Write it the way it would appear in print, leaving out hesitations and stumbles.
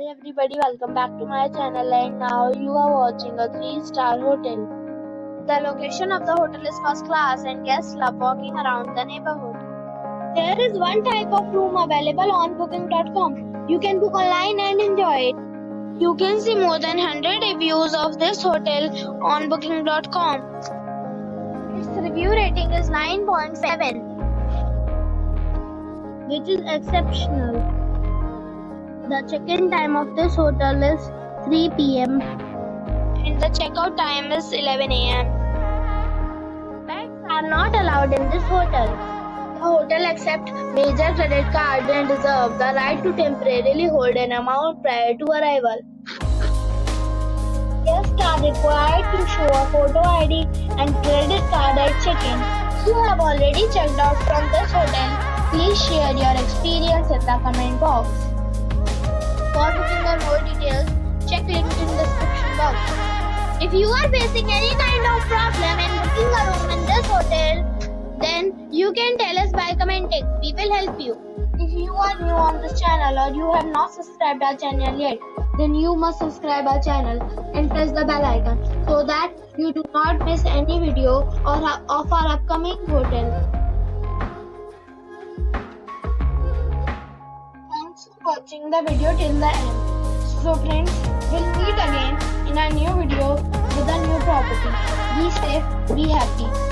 Hi everybody, welcome back to my channel, and now you are watching a 3-star hotel. The location of the hotel is first class and guests love walking around the neighborhood. There is one type of room available on booking.com. You can book online and enjoy it. You can see more than 100 reviews of this hotel on booking.com. Its review rating is 9.7, which is exceptional. The check-in time of this hotel is 3 p.m. and the check-out time is 11 a.m. Pets are not allowed in this hotel. The hotel accepts major credit cards and reserves the right to temporarily hold an amount prior to arrival. Guests are required to show a photo ID and credit card at check-in. If you have already checked out from this hotel, please share your experience in the comment box. For booking or more details, check link in description box. If you are facing any kind of problem in booking a room in this hotel, then you can tell us by commenting. We will help you. If you are new on this channel or you have not subscribed our channel yet, then you must subscribe our channel and press the bell icon so that you do not miss any video of our upcoming hotel. Thanks for watching the video till the end. So friends, we'll meet again in a new video with a new property. Be safe, be happy.